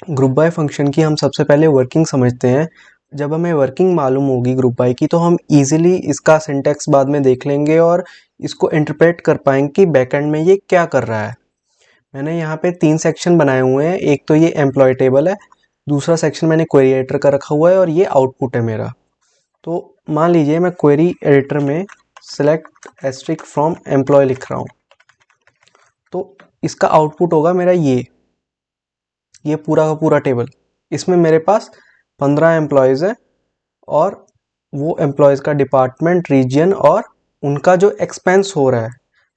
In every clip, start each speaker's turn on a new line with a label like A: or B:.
A: Group by function की हम सबसे पहले वर्किंग समझते हैं। जब हमें वर्किंग मालूम होगी ग्रुप बाय की तो हम इजीली इसका सिंटैक्स बाद में देख लेंगे और इसको इंटरप्रेट कर पाएंगे कि बैकएंड में ये क्या कर रहा है। मैंने यहाँ पे 3 सेक्शन बनाए हुए हैं। एक तो ये एम्प्लॉय टेबल है, दूसरा सेक्शन मैंने क्वेरी एडिटर का रखा हुआ है और ये आउटपुट है मेरा। तो मान लीजिए मैं क्वेरी एडिटर में सेलेक्ट एस्ट्रिक फ्रॉम एम्प्लॉय लिख रहा हूँ, तो इसका आउटपुट होगा मेरा ये पूरा का पूरा टेबल। इसमें मेरे पास 15 एम्प्लॉयज़ हैं और वो एम्प्लॉयज़ का डिपार्टमेंट, रीजन और उनका जो एक्सपेंस हो रहा है,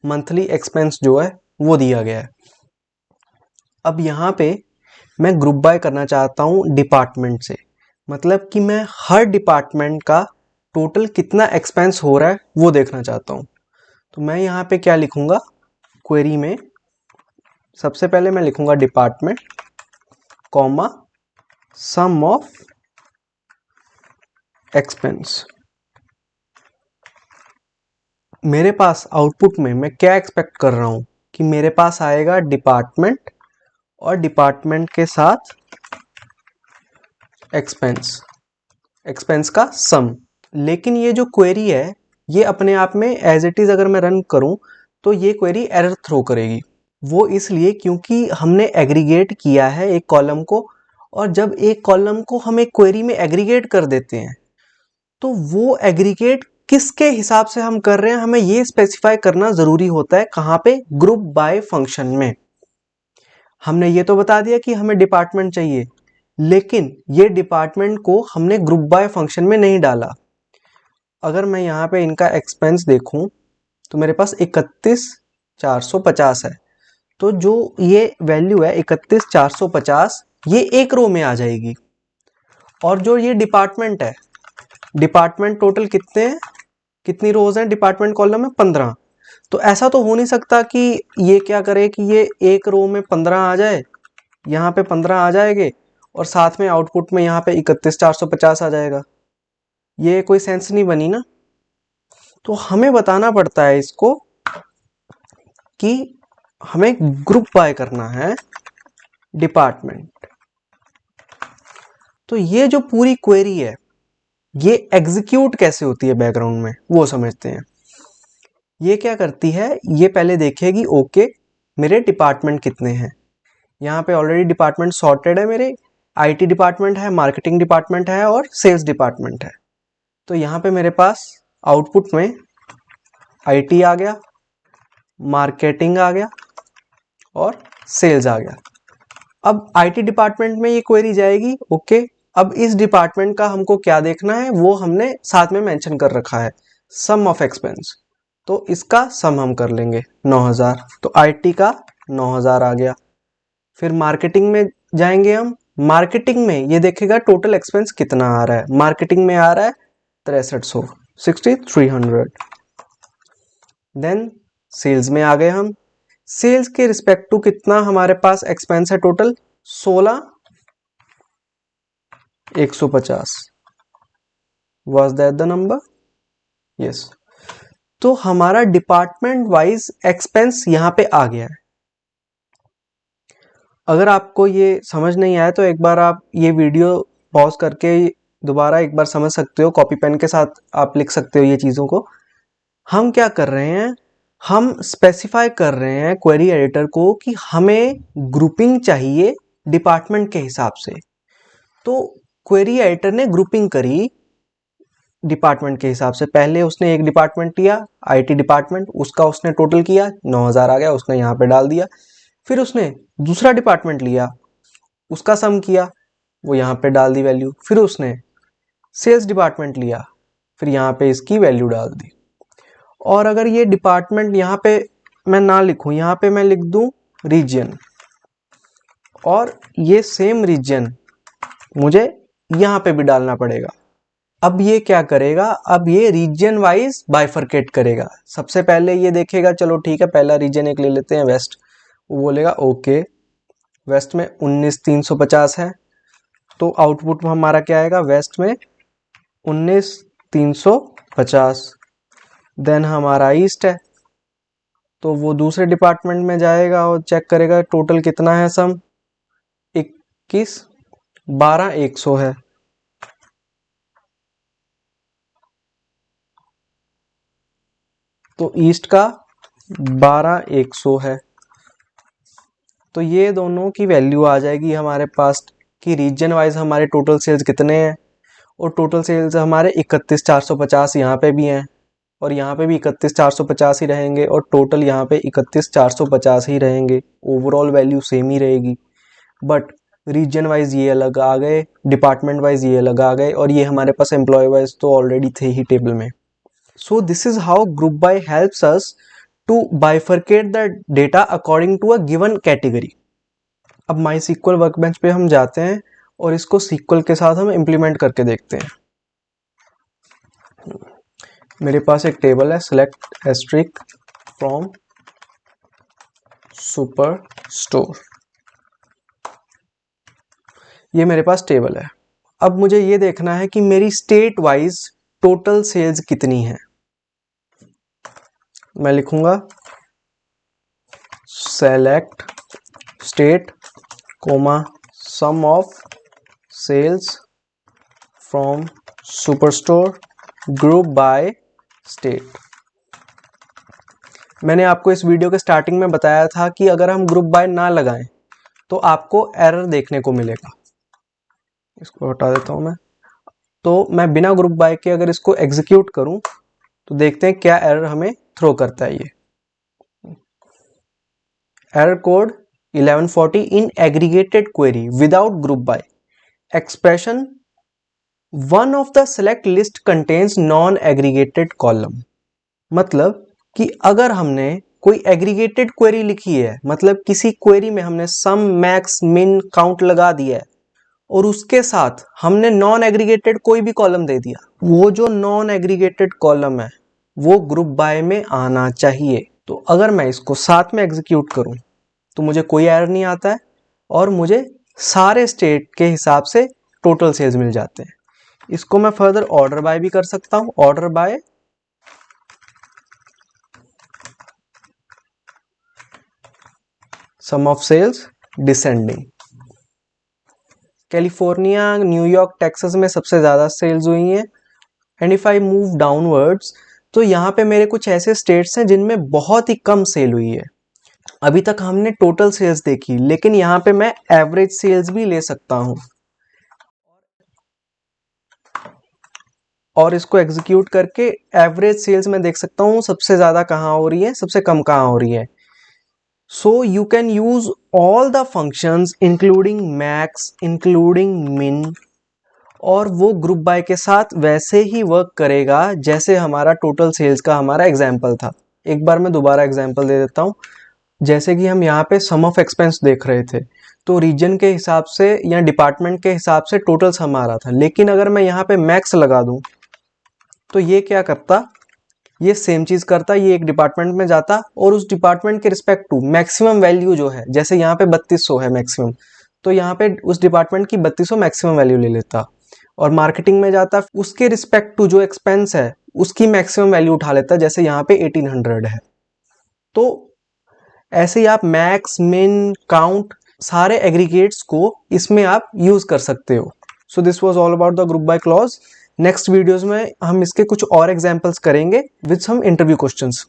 A: मंथली एक्सपेंस जो है वो दिया गया है। अब यहाँ पे मैं ग्रुप बाय करना चाहता हूँ डिपार्टमेंट से, मतलब कि मैं हर डिपार्टमेंट का टोटल कितना एक्सपेंस हो रहा है वो देखना चाहता हूँ। तो मैं यहाँ पे क्या लिखूँगा, क्वेरी में सबसे पहले मैं लिखूँगा department comma sum of expense. मेरे पास आउटपुट में मैं क्या एक्सपेक्ट कर रहा हूँ कि मेरे पास आएगा डिपार्टमेंट और डिपार्टमेंट के साथ एक्सपेंस का सम। लेकिन ये जो क्वेरी है ये अपने आप में एज इट इज़ अगर मैं रन करूँ तो ये क्वेरी एरर थ्रो करेगी। वो इसलिए क्योंकि हमने एग्रीगेट किया है एक कॉलम को, और जब एक कॉलम को हम एक क्वेरी में एग्रीगेट कर देते हैं तो वो एग्रीगेट किसके हिसाब से हम कर रहे हैं हमें ये स्पेसिफाई करना ज़रूरी होता है। कहाँ पे? ग्रुप बाय फंक्शन में। हमने ये तो बता दिया कि हमें डिपार्टमेंट चाहिए, लेकिन ये डिपार्टमेंट को हमने ग्रुप बाय फंक्शन में नहीं डाला। अगर मैं यहाँ पे इनका एक्सपेंस देखूं तो मेरे पास 31,450 है। तो जो ये वैल्यू है 31,450 ये एक रो में आ जाएगी। और जो ये डिपार्टमेंट है, डिपार्टमेंट टोटल कितने हैं, कितनी रोज हैं डिपार्टमेंट कॉलम में? 15। तो ऐसा तो हो नहीं सकता कि ये क्या करे कि ये एक रो में 15 आ जाए, यहाँ पे 15 आ जाएंगे और साथ में आउटपुट में यहाँ पे 31,450 आ जाएगा। ये कोई सेंस नहीं बनी ना। तो हमें बताना पड़ता है इसको कि हमें ग्रुप बाय करना है डिपार्टमेंट। तो ये जो पूरी क्वेरी है ये एग्जीक्यूट कैसे होती है बैकग्राउंड में वो समझते हैं। ये क्या करती है, ये पहले देखेगी ओके मेरे डिपार्टमेंट कितने हैं। यहाँ पे ऑलरेडी डिपार्टमेंट सॉर्टेड है, मेरे आईटी डिपार्टमेंट है, मार्केटिंग डिपार्टमेंट है और सेल्स डिपार्टमेंट है। तो यहाँ पे मेरे पास आउटपुट में आईटी आ गया, मार्केटिंग आ गया और सेल्स आ गया। अब आईटी डिपार्टमेंट में ये क्वेरी जाएगी ओके। अब इस डिपार्टमेंट का हमको क्या देखना है वो हमने साथ में मेंशन कर रखा है, सम ऑफ एक्सपेंस। तो इसका सम हम कर लेंगे 9,000। तो आईटी का 9,000 आ गया। फिर मार्केटिंग में जाएंगे हम। मार्केटिंग में ये देखेगा टोटल एक्सपेंस कितना आ रहा है। मार्केटिंग में आ रहा है 6300, 6300। देन सेल्स में आ गए हम। सेल्स के रिस्पेक्ट टू कितना हमारे पास एक्सपेंस है total? 16,150। Was that the number? Yes. तो हमारा डिपार्टमेंट वाइज एक्सपेंस यहां पे आ गया है। अगर आपको ये समझ नहीं आया तो एक बार आप ये वीडियो पॉज करके दोबारा एक बार समझ सकते हो, कॉपी पेन के साथ आप लिख सकते हो ये चीज़ों को। हम क्या कर रहे हैं, हम स्पेसिफाई कर रहे हैं क्वेरी एडिटर को कि हमें ग्रुपिंग चाहिए डिपार्टमेंट के हिसाब से। तो क्वेरी एडिटर ने ग्रुपिंग करी डिपार्टमेंट के हिसाब से। पहले उसने एक डिपार्टमेंट लिया आईटी डिपार्टमेंट, उसका उसने टोटल किया 9,000 आ गया, उसने यहाँ पे डाल दिया। फिर उसने दूसरा डिपार्टमेंट लिया, उसका सम किया, वो यहाँ पे डाल दी वैल्यू। फिर उसने सेल्स डिपार्टमेंट लिया, फिर यहाँ पे इसकी वैल्यू डाल दी। और अगर ये डिपार्टमेंट यहाँ पे मैं ना लिखूं, यहाँ पे मैं लिख दूं रीजन, और ये सेम रीजन मुझे यहाँ पे भी डालना पड़ेगा। अब ये क्या करेगा, अब ये रीजन वाइज बाइफरकेट करेगा। सबसे पहले ये देखेगा चलो ठीक है पहला रीजन एक ले लेते हैं वेस्ट। वो बोलेगा ओके वेस्ट में 19,350 है। तो आउटपुट में हमारा क्या आएगा, वेस्ट में 19,350। देन हमारा ईस्ट है तो वो दूसरे डिपार्टमेंट में जाएगा और चेक करेगा टोटल कितना है सम, किस 12,100 है। तो ईस्ट का 12,100 है। तो ये दोनों की वैल्यू आ जाएगी हमारे पास कि रीजन वाइज हमारे टोटल सेल्स कितने हैं, और टोटल सेल्स हमारे 31,450 यहाँ पे भी हैं, और यहाँ पे भी 31,450 ही रहेंगे, और टोटल यहाँ पे 31,450 ही रहेंगे। ओवरऑल वैल्यू सेम ही रहेगी, बट रीजन वाइज ये अलग आ गए, डिपार्टमेंट वाइज ये अलग आ गए, और ये हमारे पास एम्प्लॉय वाइज तो ऑलरेडी थे ही टेबल में। So this is how group by helps us to bifurcate the data according to a given category. अब माई सीक्वल वर्कबेंच पे हम जाते हैं और इसको सीक्वल के साथ हम इम्प्लीमेंट करके देखते हैं। मेरे पास एक टेबल है, select asterisk from superstore, ये मेरे पास टेबल है। अब मुझे ये देखना है कि मेरी स्टेट वाइज टोटल सेल्स कितनी है। मैं लिखूंगा select state comma sum of sales from superstore group by state. मैंने आपको इस वीडियो के स्टार्टिंग में बताया था कि अगर हम ग्रुप बाय ना लगाएं तो आपको एरर देखने को मिलेगा। इसको हटा देता हूं मैं। तो मैं बिना ग्रुप बाय के अगर इसको एग्जीक्यूट करूं तो देखते हैं क्या एरर हमें थ्रो करता है। ये error code 1140 in aggregated query without group by expression one of the select list contains non aggregated column. मतलब कि अगर हमने कोई एग्रीगेटेड क्वेरी लिखी है, मतलब किसी क्वेरी में हमने सम मैक्स मिन काउंट लगा दिया है और उसके साथ हमने नॉन एग्रीगेटेड कोई भी कॉलम दे दिया, वो जो नॉन एग्रीगेटेड कॉलम है वो ग्रुप बाय में आना चाहिए। तो अगर मैं इसको साथ में एग्जीक्यूट करूं तो मुझे कोई एरर नहीं आता है और मुझे सारे स्टेट के हिसाब से टोटल सेल्स मिल जाते हैं। इसको मैं फर्दर ऑर्डर बाय भी कर सकता हूं, order by sum of sales descending. California, New York, Texas में सबसे ज़्यादा सेल्स हुई हैं। And if I move downwards तो यहाँ पे मेरे कुछ ऐसे स्टेट्स हैं जिनमें बहुत ही कम सेल हुई है। अभी तक हमने टोटल सेल्स देखी, लेकिन यहाँ पे मैं एवरेज सेल्स भी ले सकता हूँ और इसको एग्जीक्यूट करके एवरेज सेल्स में देख सकता हूँ सबसे ज़्यादा कहाँ हो रही है, सबसे कम कहाँ हो रही है। So you can use all the functions including max, including min, और वो ग्रुप बाय के साथ वैसे ही वर्क करेगा जैसे हमारा टोटल सेल्स का हमारा एग्जाम्पल था। एक बार मैं दोबारा एग्जाम्पल दे देता हूँ। जैसे कि हम यहाँ पे सम ऑफ एक्सपेंस देख रहे थे, तो रीजन के हिसाब से या डिपार्टमेंट के हिसाब से टोटल सम आ रहा था, लेकिन अगर मैं यहाँ पे मैक्स लगा दूँ तो ये क्या करता, ये सेम चीज करता, ये एक डिपार्टमेंट में जाता और उस डिपार्टमेंट के रिस्पेक्ट टू मैक्सिमम वैल्यू जो है, जैसे यहाँ पे 3200 है मैक्सिमम, तो यहाँ पे उस डिपार्टमेंट की 3200 मैक्सिमम वैल्यू ले लेता और मार्केटिंग में जाता, उसके रिस्पेक्ट टू जो एक्सपेंस है उसकी मैक्सिमम वैल्यू उठा लेता, जैसे यहाँ पे 1800 है। तो ऐसे ही आप मैक्स, मिन, काउंट सारे एग्रीगेट्स को इसमें आप यूज कर सकते हो। So this was all about the group by clause. Next videos में हम इसके कुछ और एग्जांपल्स करेंगे विद सम इंटरव्यू क्वेश्चंस।